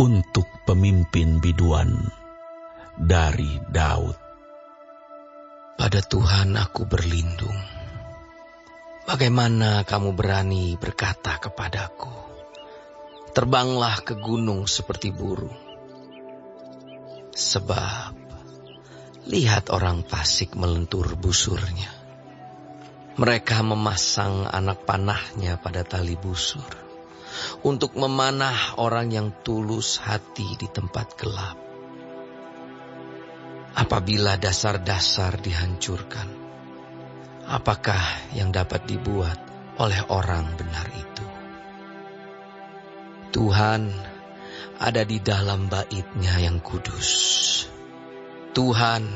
untuk pemimpin biduan dari Daud. Pada Tuhan aku berlindung. Bagaimana kamu berani berkata kepadaku, terbanglah ke gunung seperti burung? Sebab lihat orang fasik melentur busurnya. Mereka memasang anak panahnya pada tali busur untuk memanah orang yang tulus hati di tempat gelap. Apabila dasar-dasar dihancurkan, apakah yang dapat dibuat oleh orang benar itu? Tuhan ada di dalam bait-Nya yang kudus. Tuhan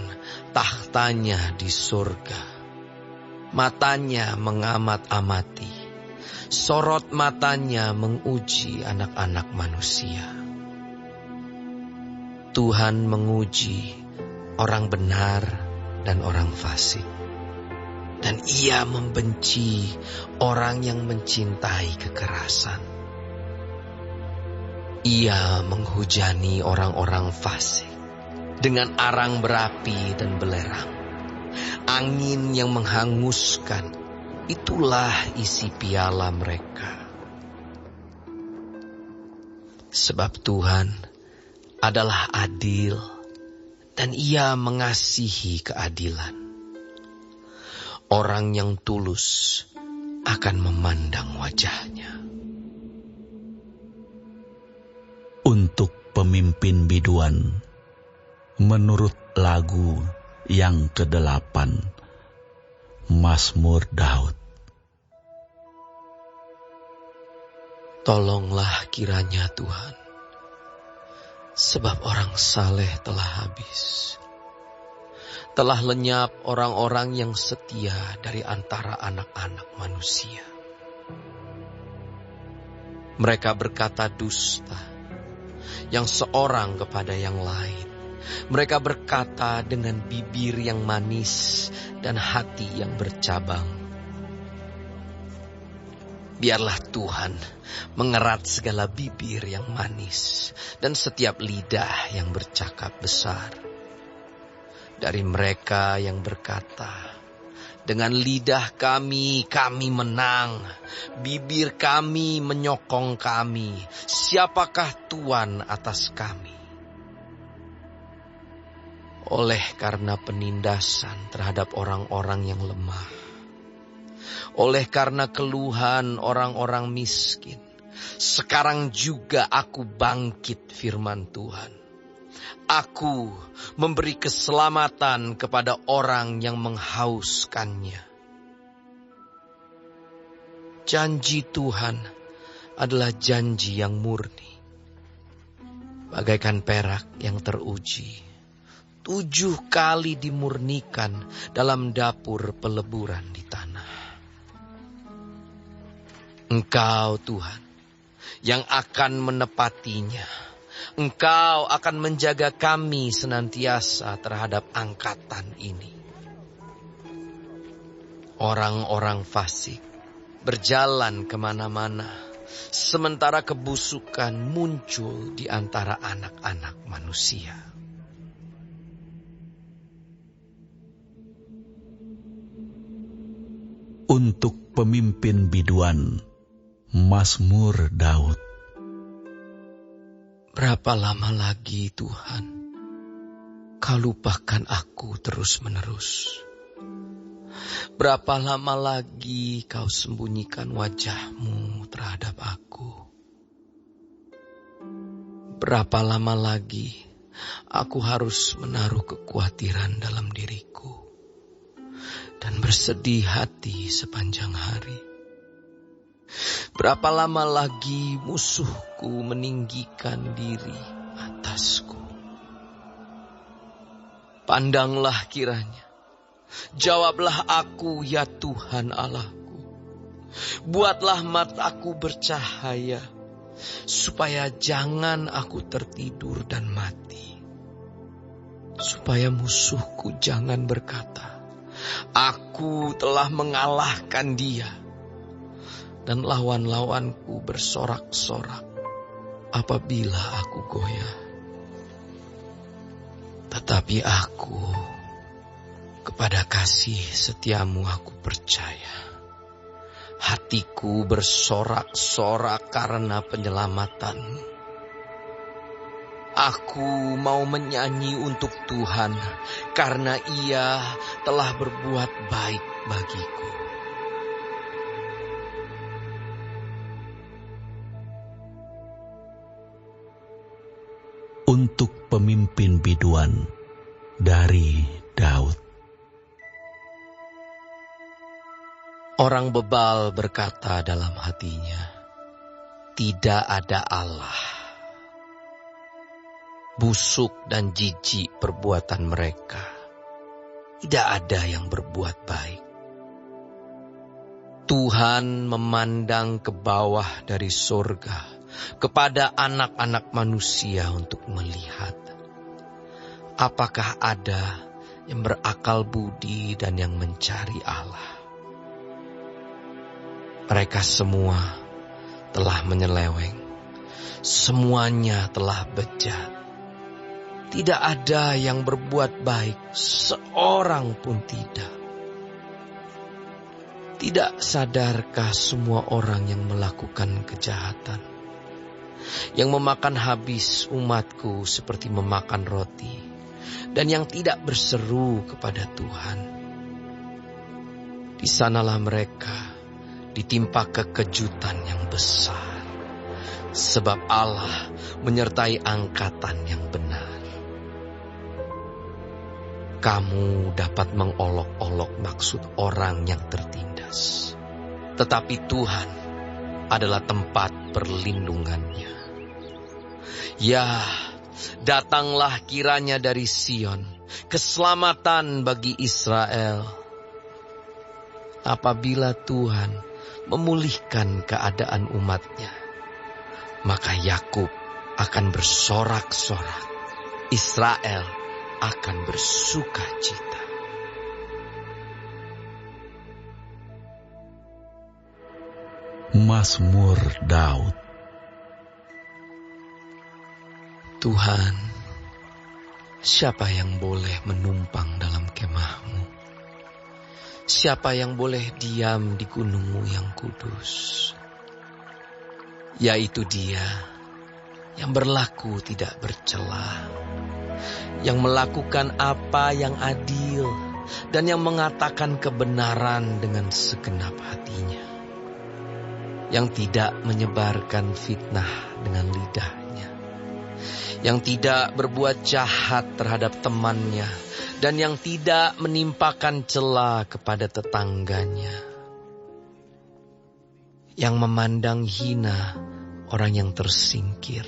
tahtanya di surga. Matanya mengamat-amati. Sorot matanya menguji anak-anak manusia. Tuhan menguji orang benar dan orang fasik. Dan Ia membenci orang yang mencintai kekerasan. Ia menghujani orang-orang fasik dengan arang berapi dan belerang. Angin yang menghanguskan, itulah isi piala mereka. Sebab Tuhan adalah adil dan Ia mengasihi keadilan. Orang yang tulus akan memandang wajah-Nya. Untuk pemimpin biduan, menurut lagu yang ke-8, Mazmur Daud. Tolonglah kiranya Tuhan, sebab orang saleh telah habis. Telah lenyap orang-orang yang setia dari antara anak-anak manusia. Mereka berkata dusta, yang seorang kepada yang lain. Mereka berkata dengan bibir yang manis dan hati yang bercabang. Biarlah Tuhan mengerat segala bibir yang manis dan setiap lidah yang bercakap besar. Dari mereka yang berkata, dengan lidah kami menang, bibir kami menyokong kami, siapakah Tuhan atas kami? Oleh karena penindasan terhadap orang-orang yang lemah, oleh karena keluhan orang-orang miskin, sekarang juga aku bangkit, firman Tuhan. Aku memberi keselamatan kepada orang yang menghauskannya. Janji Tuhan adalah janji yang murni, bagaikan perak yang teruji, 7 kali dimurnikan dalam dapur peleburan di tanah. Engkau Tuhan yang akan menepatinya. Engkau akan menjaga kami senantiasa terhadap angkatan ini. Orang-orang fasik berjalan kemana-mana, sementara kebusukan muncul di antara anak-anak manusia. Untuk pemimpin biduan, Mazmur Daud. Berapa lama lagi Tuhan, Kau lupakan aku terus-menerus? Berapa lama lagi Kau sembunyikan wajah-Mu terhadap aku? Berapa lama lagi aku harus menaruh kekhawatiran dalam diriku dan bersedih hati sepanjang hari? Berapa lama lagi musuhku meninggikan diri atasku? Pandanglah kiranya, jawablah aku ya Tuhan Allahku. Buatlah mataku bercahaya, supaya jangan aku tertidur dan mati. Supaya musuhku jangan berkata, aku telah mengalahkan dia. Dan lawan-lawanku bersorak-sorak, apabila aku goyah. Tetapi aku, kepada kasih setiamu aku percaya. Hatiku bersorak-sorak karena penyelamatanmu. Aku mau menyanyi untuk Tuhan karena Ia telah berbuat baik bagiku. Untuk pemimpin biduan dari Daud. Orang bebal berkata dalam hatinya, tidak ada Allah. Busuk dan jijik perbuatan mereka. Tidak ada yang berbuat baik. Tuhan memandang ke bawah dari surga kepada anak-anak manusia untuk melihat apakah ada yang berakal budi dan yang mencari Allah. Mereka semua telah menyeleweng, semuanya telah bejat. Tidak ada yang berbuat baik, seorang pun tidak. Tidak sadarkah semua orang yang melakukan kejahatan, yang memakan habis umatku seperti memakan roti, dan yang tidak berseru kepada Tuhan? Di sanalah mereka ditimpa kekejutan yang besar, sebab Allah menyertai angkatan yang benar. Kamu dapat mengolok-olok maksud orang yang tertindas, tetapi Tuhan adalah tempat perlindungannya. Ya, datanglah kiranya dari Sion, keselamatan bagi Israel. Apabila Tuhan memulihkan keadaan umatnya, maka Yakub akan bersorak-sorak, Israel akan bersuka cita. Mazmur Daud. Tuhan, siapa yang boleh menumpang dalam kemah-Mu? Siapa yang boleh diam di gunung-Mu yang kudus? Yaitu Dia yang berlaku tidak bercela, yang melakukan apa yang adil, dan yang mengatakan kebenaran dengan segenap hatinya, yang tidak menyebarkan fitnah dengan lidahnya, yang tidak berbuat jahat terhadap temannya, dan yang tidak menimpakan cela kepada tetangganya, yang memandang hina orang yang tersingkir,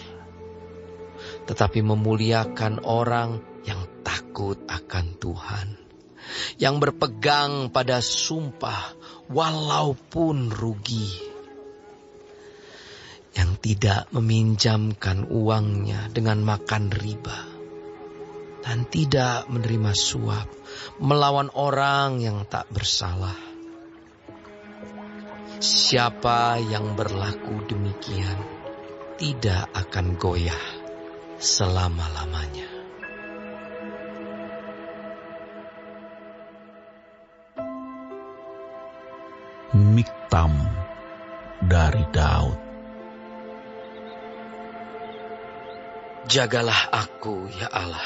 tetapi memuliakan orang yang takut akan Tuhan, yang berpegang pada sumpah walaupun rugi, yang tidak meminjamkan uangnya dengan makan riba, dan tidak menerima suap melawan orang yang tak bersalah. Siapa yang berlaku demikian tidak akan goyah selama-lamanya. Miktam dari Daud. Jagalah aku, ya Allah,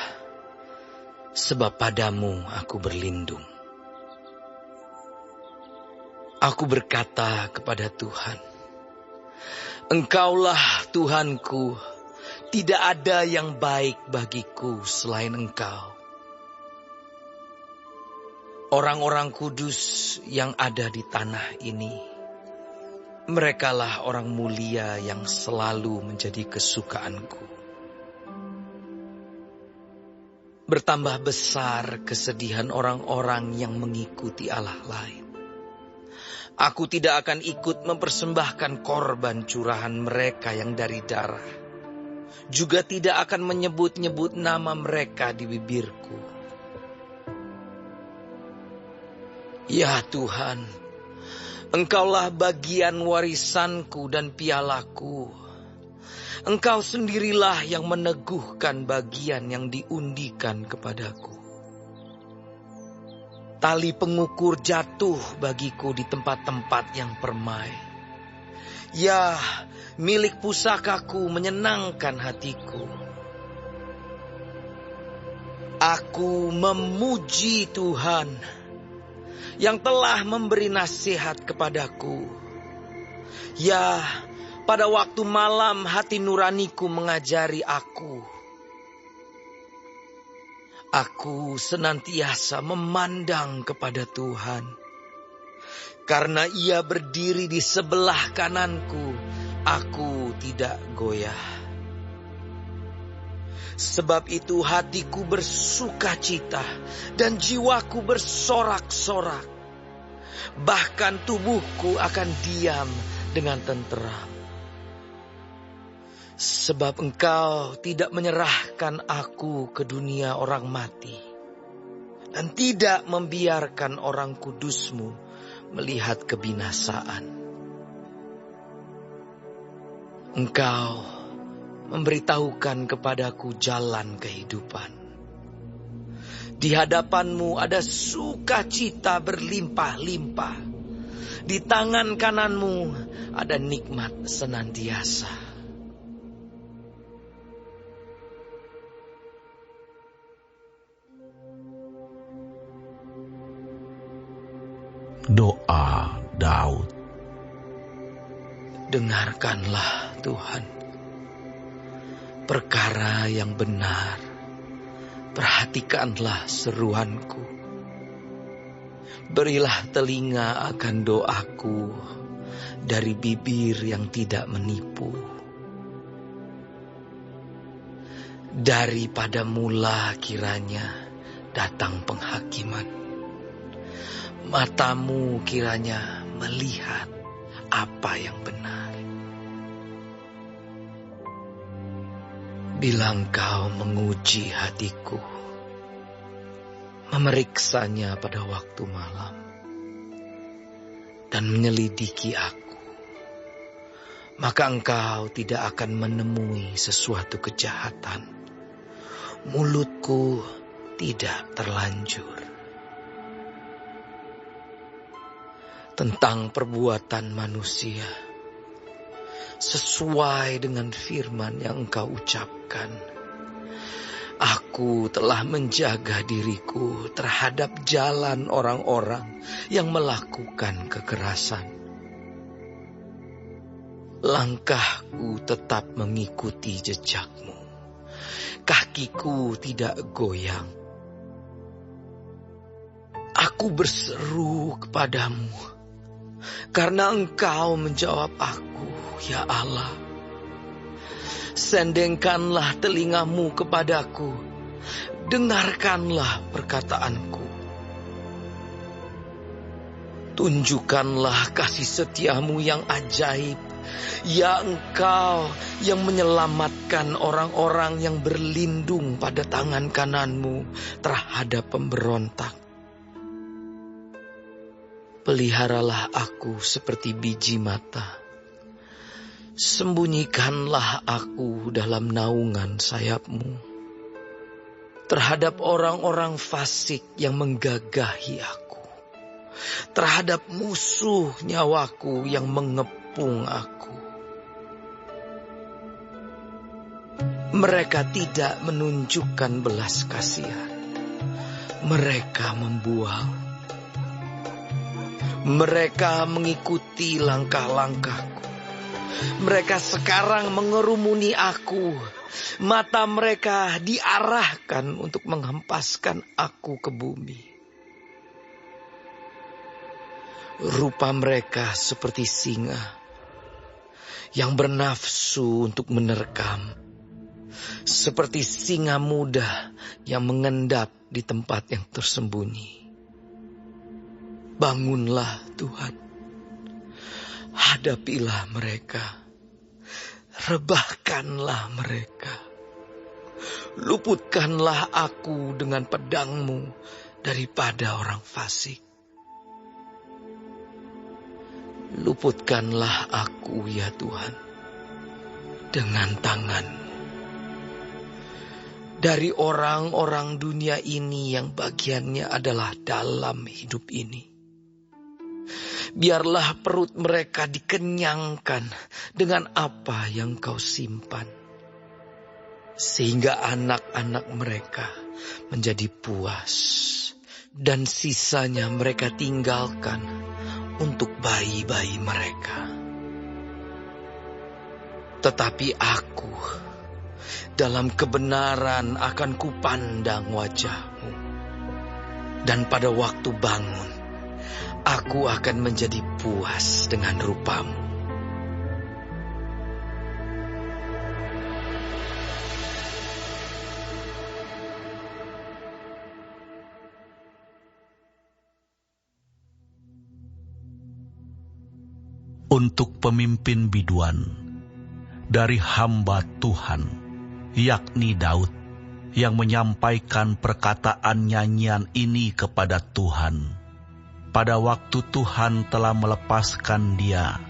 sebab padamu aku berlindung. Aku berkata kepada Tuhan, Engkaulah Tuhanku, tidak ada yang baik bagiku selain Engkau. Orang-orang kudus yang ada di tanah ini, merekalah orang mulia yang selalu menjadi kesukaanku. Bertambah besar kesedihan orang-orang yang mengikuti Allah lain. Aku tidak akan ikut mempersembahkan korban curahan mereka yang dari darah. Juga tidak akan menyebut-nyebut nama mereka di bibirku. Ya Tuhan, Engkaulah bagian warisanku dan pialaku. Engkau sendirilah yang meneguhkan bagian yang diundikan kepadaku. Tali pengukur jatuh bagiku di tempat-tempat yang permai. Ya, milik pusakaku menyenangkan hatiku. Aku memuji Tuhan yang telah memberi nasihat kepadaku. Ya, pada waktu malam hati nuraniku mengajari aku. Aku senantiasa memandang kepada Tuhan. Karena Ia berdiri di sebelah kananku, aku tidak goyah. Sebab itu hatiku bersukacita dan jiwaku bersorak-sorak. Bahkan tubuhku akan diam dengan tenteram. Sebab Engkau tidak menyerahkan aku ke dunia orang mati, dan tidak membiarkan orang kudus-Mu melihat kebinasaan. Engkau memberitahukan kepadaku jalan kehidupan. Di hadapan-Mu ada sukacita berlimpah-limpah. Di tangan kanan-Mu ada nikmat senantiasa. Doa Daud. Dengarkanlah Tuhan perkara yang benar. Perhatikanlah seruanku. Berilah telinga akan doaku dari bibir yang tidak menipu. Daripada mula kiranya datang penghakiman. Matamu kiranya melihat apa yang benar. Bila Engkau menguji hatiku, memeriksanya pada waktu malam, dan menyelidiki aku, maka Engkau tidak akan menemui sesuatu kejahatan. Mulutku tidak terlanjur. Tentang perbuatan manusia, sesuai dengan firman yang Engkau ucapkan, aku telah menjaga diriku terhadap jalan orang-orang yang melakukan kekerasan. Langkahku tetap mengikuti jejak-Mu, kakiku tidak goyang. Aku berseru kepadamu, karena Engkau menjawab aku, ya Allah. Sendengkanlah telinga-Mu kepadaku, dengarkanlah perkataanku. Tunjukkanlah kasih setia-Mu yang ajaib, ya Engkau yang menyelamatkan orang-orang yang berlindung pada tangan kanan-Mu terhadap pemberontak. Peliharalah aku seperti biji mata. Sembunyikanlah aku dalam naungan sayap-Mu. Terhadap orang-orang fasik yang menggagahi aku. Terhadap musuh nyawaku yang mengepung aku. Mereka tidak menunjukkan belas kasihan. Mereka membual. Mereka mengikuti langkah-langkahku. Mereka sekarang mengerumuni aku. Mata mereka diarahkan untuk menghempaskan aku ke bumi. Rupa mereka seperti singa yang bernafsu untuk menerkam. Seperti singa muda yang mengendap di tempat yang tersembunyi. Bangunlah Tuhan, hadapilah mereka, rebahkanlah mereka, luputkanlah aku dengan pedang-Mu daripada orang fasik. Luputkanlah aku ya Tuhan, dengan tangan dari orang-orang dunia ini yang bagiannya adalah dalam hidup ini. Biarlah perut mereka dikenyangkan dengan apa yang kau simpan, sehingga anak-anak mereka menjadi puas, dan sisanya mereka tinggalkan untuk bayi-bayi mereka. Tetapi aku dalam kebenaran akan kupandang wajah-Mu, dan pada waktu bangun aku akan menjadi puas dengan rupa-Mu. Untuk pemimpin biduan dari hamba Tuhan, yakni Daud, yang menyampaikan perkataan nyanyian ini kepada Tuhan, pada waktu Tuhan telah melepaskan dia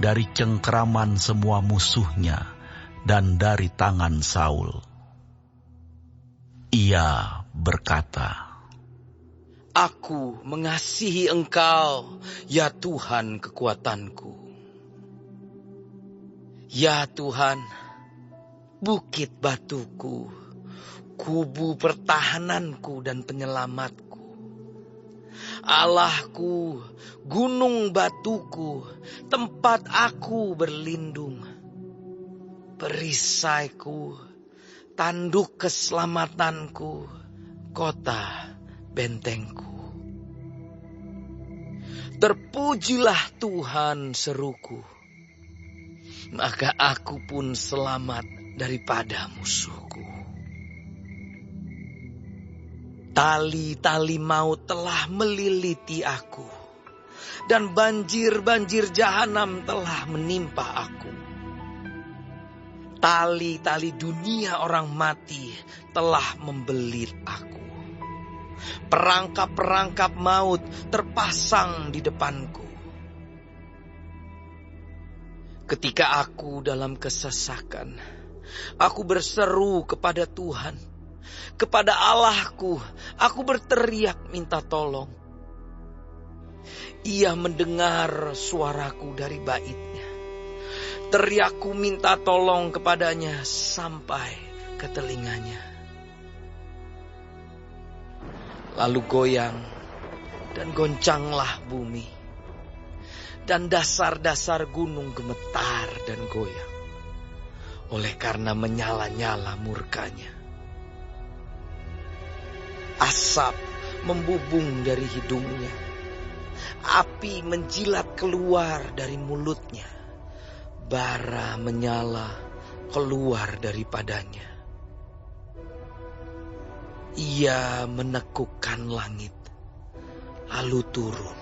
dari cengkeraman semua musuhnya dan dari tangan Saul. Ia berkata, Aku mengasihi Engkau, ya Tuhan kekuatanku. Ya Tuhan, bukit batuku, kubu pertahananku dan penyelamatku. Allahku, gunung batuku, tempat aku berlindung. Perisaiku, tanduk keselamatanku, kota bentengku. Terpujilah Tuhan, seruku, maka aku pun selamat daripada musuhku. Tali-tali maut telah meliliti aku, dan banjir-banjir jahanam telah menimpa aku. Tali-tali dunia orang mati telah membelit aku. Perangkap-perangkap maut terpasang di depanku. Ketika aku dalam kesesakan, aku berseru kepada Tuhan, kepada Allahku, aku berteriak minta tolong. Ia mendengar suaraku dari baitnya. Teriakku minta tolong kepadanya sampai ke telinganya. Lalu goyang dan goncanglah bumi, dan dasar-dasar gunung gemetar dan goyang, oleh karena menyala-nyala murkanya. Asap membubung dari hidungnya, api menjilat keluar dari mulutnya, bara menyala keluar daripadanya. Ia menekukkan langit, lalu turun.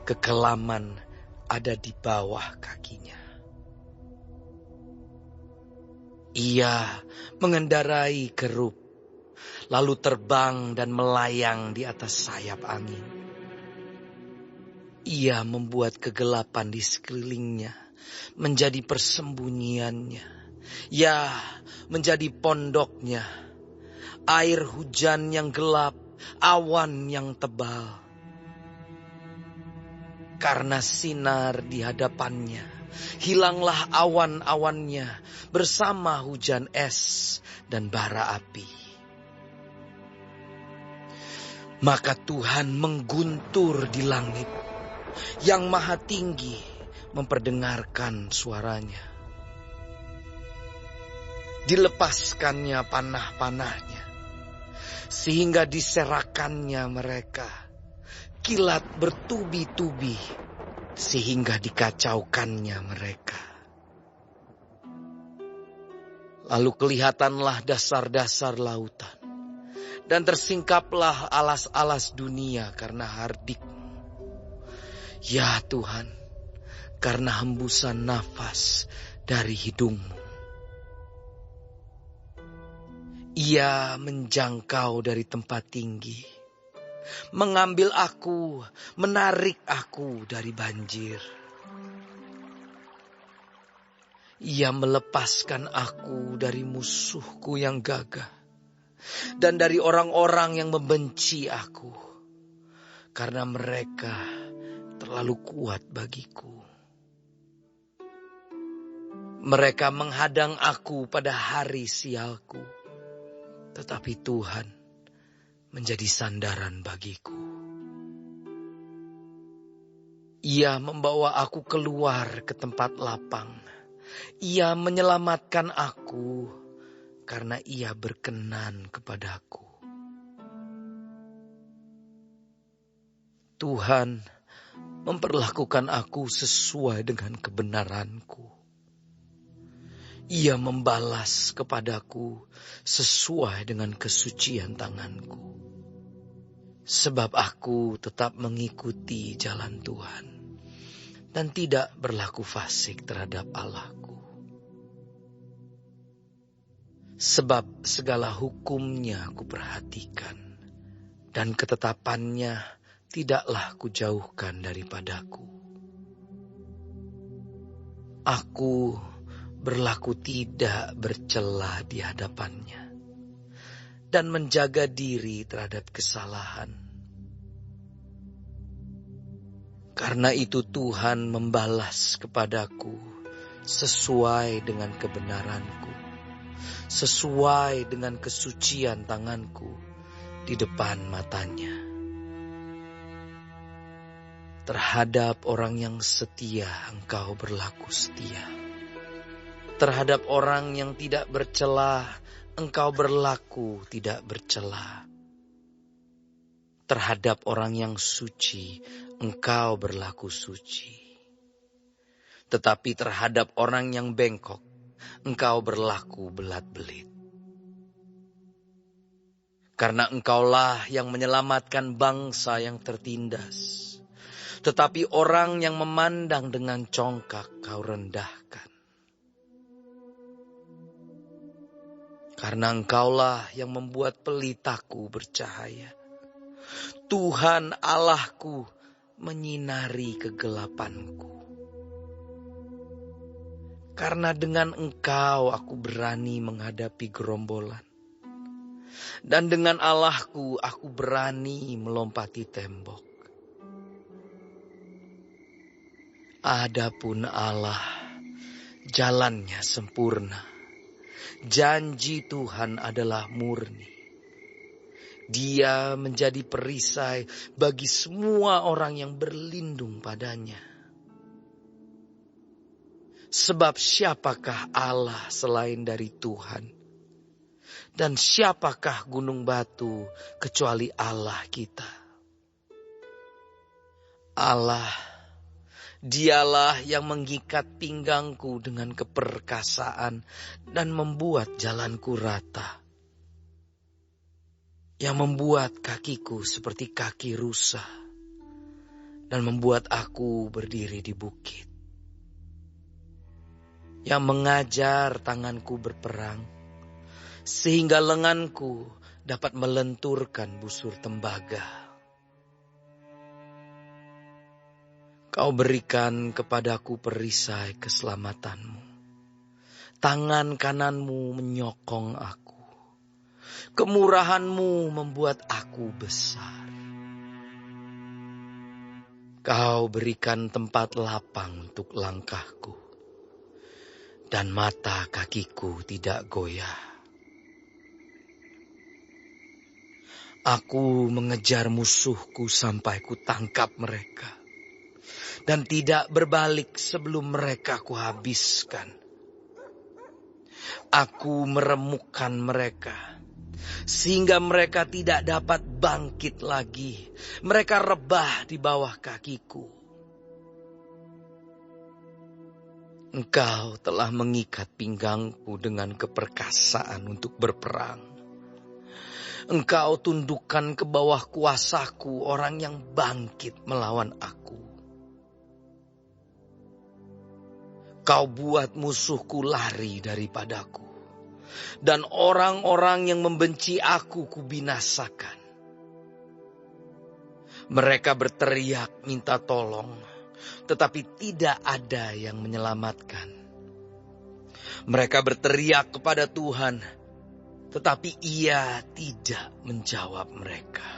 Kekelaman ada di bawah kakinya. Ia mengendarai kerup, lalu terbang dan melayang di atas sayap angin. Ia membuat kegelapan di sekelilingnya menjadi persembunyiannya. Ya, menjadi pondoknya. Air hujan yang gelap, awan yang tebal. Karena sinar di hadapannya, hilanglah awan-awannya bersama hujan es dan bara api. Maka Tuhan mengguntur di langit, yang maha tinggi memperdengarkan suaranya. Dilepaskannya panah-panahnya, sehingga diserakannya mereka. Kilat bertubi-tubi, sehingga dikacaukannya mereka. Lalu kelihatanlah dasar-dasar lautan, dan tersingkaplah alas-alas dunia karena hardik-Mu. Ya Tuhan, karena hembusan nafas dari hidung-Mu. Ia menjangkau dari tempat tinggi, mengambil aku, menarik aku dari banjir. Ia melepaskan aku dari musuhku yang gagah dan dari orang-orang yang membenci aku, karena mereka terlalu kuat bagiku. Mereka menghadang aku pada hari sialku, tetapi Tuhan menjadi sandaran bagiku. Ia membawa aku keluar ke tempat lapang. Ia menyelamatkan aku karena Ia berkenan kepadaku. Tuhan memperlakukan aku sesuai dengan kebenaranku. Ia membalas kepadaku sesuai dengan kesucian tanganku. Sebab aku tetap mengikuti jalan Tuhan dan tidak berlaku fasik terhadap Allahku. Sebab segala hukumnya aku perhatikan dan ketetapannya tidaklah kujauhkan daripadaku. Aku berlaku tidak bercela di hadapannya dan menjaga diri terhadap kesalahan. Karena itu Tuhan membalas kepadaku sesuai dengan kebenaranku, sesuai dengan kesucian tanganku di depan matanya. Terhadap orang yang setia engkau berlaku setia. Terhadap orang yang tidak bercela, engkau berlaku tidak bercela. Terhadap orang yang suci, engkau berlaku suci. Tetapi terhadap orang yang bengkok, engkau berlaku belat-belit. Karena engkaulah yang menyelamatkan bangsa yang tertindas. Tetapi orang yang memandang dengan congkak kau rendahkan. Karena engkaulah yang membuat pelitaku bercahaya. Tuhan Allahku menyinari kegelapanku. Karena dengan engkau aku berani menghadapi gerombolan. Dan dengan Allahku aku berani melompati tembok. Adapun Allah, jalannya sempurna. Janji Tuhan adalah murni. Dia menjadi perisai bagi semua orang yang berlindung padanya. Sebab siapakah Allah selain dari Tuhan? Dan siapakah gunung batu kecuali Allah kita? Allah, Dialah yang mengikat pinggangku dengan keperkasaan dan membuat jalanku rata. Yang membuat kakiku seperti kaki rusa dan membuat aku berdiri di bukit. Yang mengajar tanganku berperang sehingga lenganku dapat melenturkan busur tembaga. Kau berikan kepadaku perisai keselamatanmu. Tangan kananmu menyokong aku. Kemurahanmu membuat aku besar. Kau berikan tempat lapang untuk langkahku. Dan mata kakiku tidak goyah. Aku mengejar musuhku sampai ku tangkap mereka. Dan tidak berbalik sebelum mereka kuhabiskan. Aku meremukkan mereka, sehingga mereka tidak dapat bangkit lagi. Mereka rebah di bawah kakiku. Engkau telah mengikat pinggangku dengan keperkasaan untuk berperang. Engkau tundukkan ke bawah kuasaku orang yang bangkit melawan aku. Kau buat musuhku lari daripadaku. Dan orang-orang yang membenci aku kubinasakan. Mereka berteriak minta tolong. Tetapi tidak ada yang menyelamatkan. Mereka berteriak kepada Tuhan, tetapi Ia tidak menjawab mereka.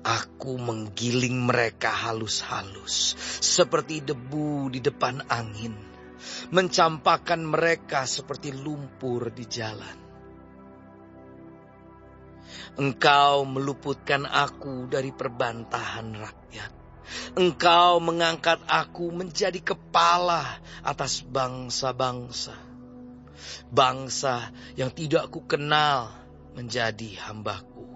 Aku menggiling mereka halus-halus, seperti debu di depan angin, mencampakkan mereka seperti lumpur di jalan. Engkau meluputkan aku dari perbantahan rakyat. Engkau mengangkat aku menjadi kepala atas bangsa-bangsa. Bangsa yang tidak kukenal menjadi hambaku.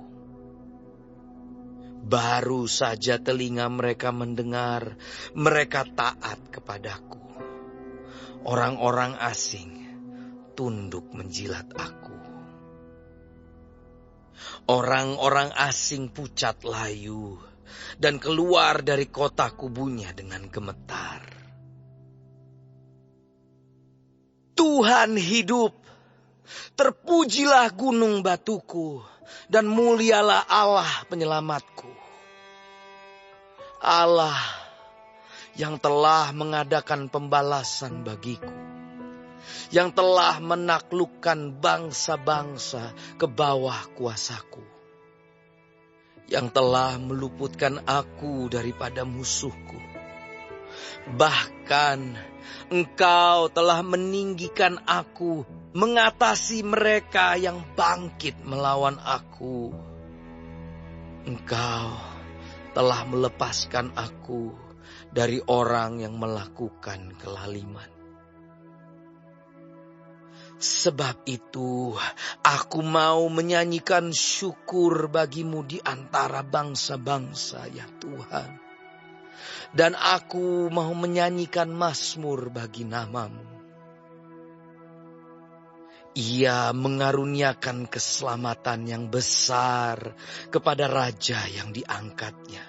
Baru saja telinga mereka mendengar, mereka taat kepadaku. Orang-orang asing tunduk menjilat aku. Orang-orang asing pucat layu dan keluar dari kota kubunya dengan gemetar. Tuhan hidup, terpujilah gunung batuku, dan mulialah Allah penyelamatku. Allah yang telah mengadakan pembalasan bagiku, yang telah menaklukkan bangsa-bangsa ke bawah kuasaku, yang telah meluputkan aku daripada musuhku. Bahkan Engkau telah meninggikan aku mengatasi mereka yang bangkit melawan aku. Engkau telah melepaskan aku dari orang yang melakukan kelaliman. Sebab itu, aku mau menyanyikan syukur bagimu di antara bangsa-bangsa, ya Tuhan. Dan aku mau menyanyikan mazmur bagi namamu. Ia mengaruniakan keselamatan yang besar kepada raja yang diangkatnya,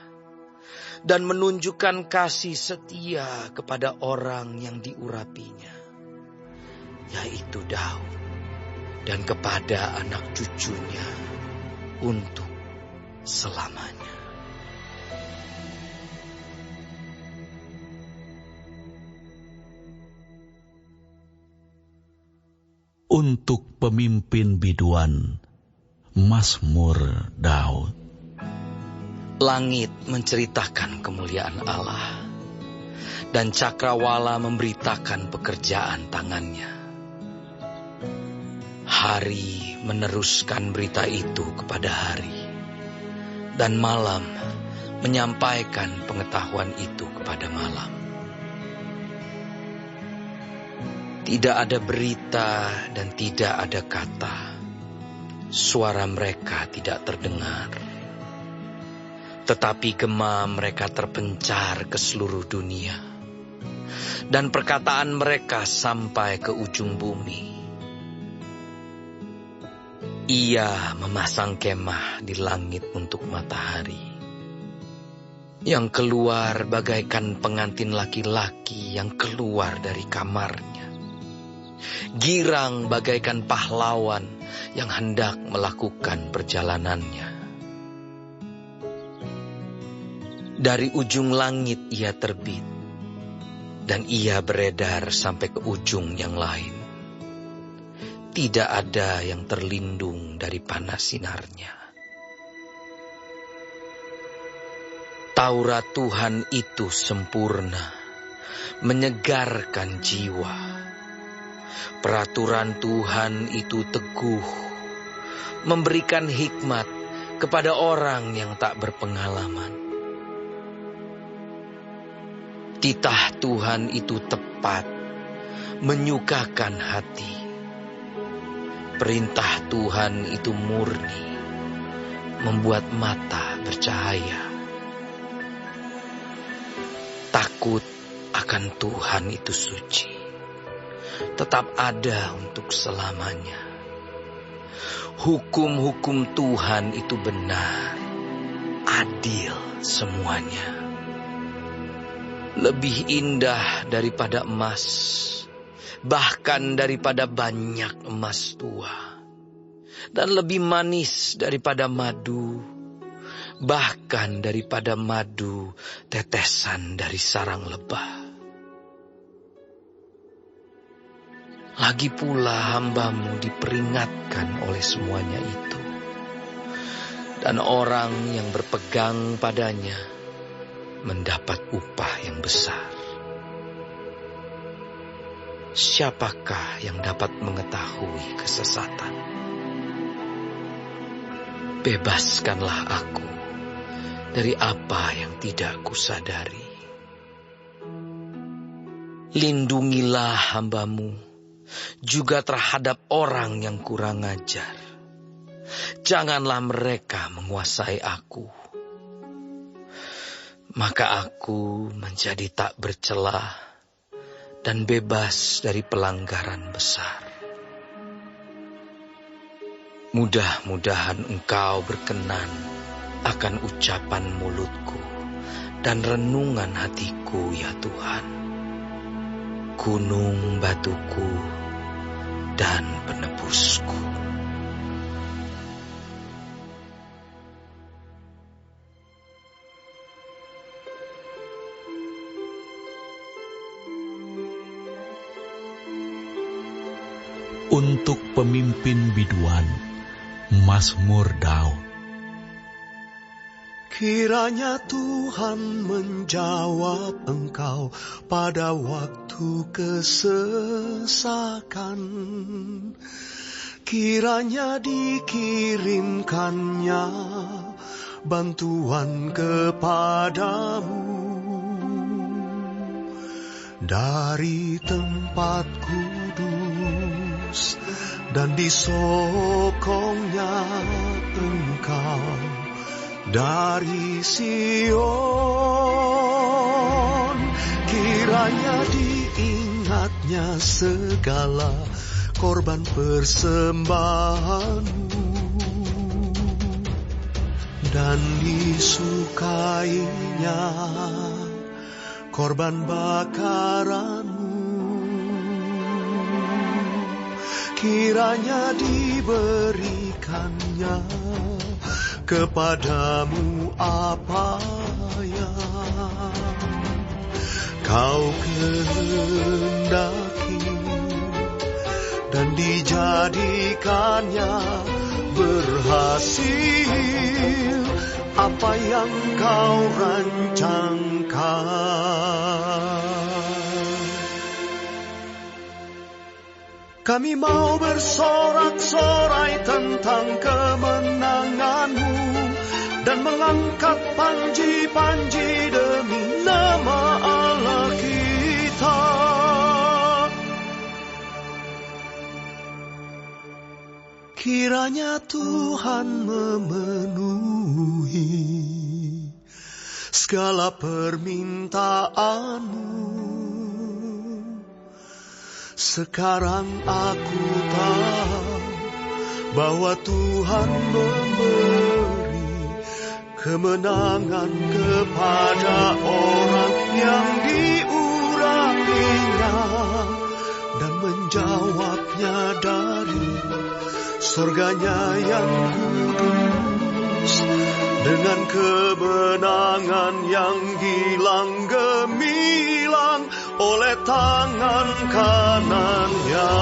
dan menunjukkan kasih setia kepada orang yang diurapinya, yaitu Daud, dan kepada anak cucunya untuk selamanya. Untuk pemimpin biduan, Mazmur Daud. Langit menceritakan kemuliaan Allah, dan cakrawala memberitakan pekerjaan tangannya. Hari meneruskan berita itu kepada hari, dan malam menyampaikan pengetahuan itu kepada malam. Tidak ada berita dan tidak ada kata. Suara mereka tidak terdengar. Tetapi gema mereka terpencar ke seluruh dunia. Dan perkataan mereka sampai ke ujung bumi. Ia memasang kemah di langit untuk matahari, yang keluar bagaikan pengantin laki-laki yang keluar dari kamarnya. Girang bagaikan pahlawan yang hendak melakukan perjalanannya. Dari ujung langit ia terbit, dan ia beredar sampai ke ujung yang lain. Tidak ada yang terlindung dari panas sinarnya. Taurat Tuhan itu sempurna, menyegarkan jiwa. Peraturan Tuhan itu teguh, memberikan hikmat kepada orang yang tak berpengalaman. Titah Tuhan itu tepat, menyukakan hati. Perintah Tuhan itu murni, membuat mata bercahaya. Takut akan Tuhan itu suci, tetap ada untuk selamanya. Hukum-hukum Tuhan itu benar, adil semuanya. Lebih indah daripada emas, bahkan daripada banyak emas tua. Dan lebih manis daripada madu, bahkan daripada madu tetesan dari sarang lebah. Lagi pula hamba-Mu diperingatkan oleh semuanya itu. Dan orang yang berpegang padanya mendapat upah yang besar. Siapakah yang dapat mengetahui kesesatan? Bebaskanlah aku dari apa yang tidak kusadari. Lindungilah hamba-Mu juga terhadap orang yang kurang ajar. Janganlah mereka menguasai aku. Maka aku menjadi tak bercelah dan bebas dari pelanggaran besar. Mudah-mudahan Engkau berkenan akan ucapan mulutku dan renungan hatiku, ya Tuhan. Gunung batuku dan penebusku. Untuk pemimpin biduan, Mazmur Daud. Kiranya Tuhan menjawab engkau pada waktu kesesakan. Kiranya dikirimkannya bantuan kepadamu. Dari tempat kudus dan disokongnya engkau dari Sion. Kiranya diingatnya segala korban persembahanmu dan disukainya korban bakaranmu. Kiranya diberikannya kepadamu apa yang kau kehendaki, dan dijadikannya berhasil apa yang kau rancangkan. Kami mau bersorak-sorai tentang kemenangan-Mu dan mengangkat panji-panji demi nama Allah kita. Kiranya Tuhan memenuhi segala permintaan-Mu. Sekarang aku tahu bahwa Tuhan memberi kemenangan kepada orang yang diurapinya dan menjawabnya dari surganya yang kudus dengan kemenangan yang gilang gemilang oleh tangan kanannya.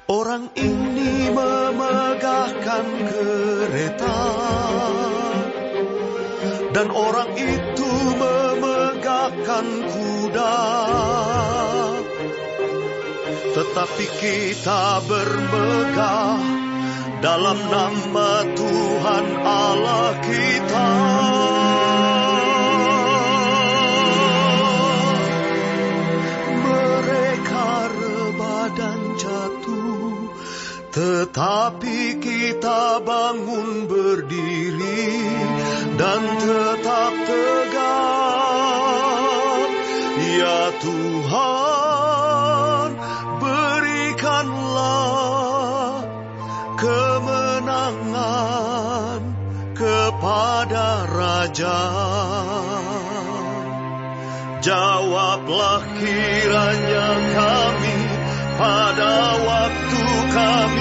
Orang ini memegahkan kereta dan orang itu memegahkan kuda, tetapi kita bermegah dalam nama Tuhan Allah kita. Mereka rebah dan jatuh, tetapi kita bangun berdiri dan tetap tegak. Ya Tuhan, berikanlah kemenangan kepada Raja. Jawablah kiranya kami pada waktu kami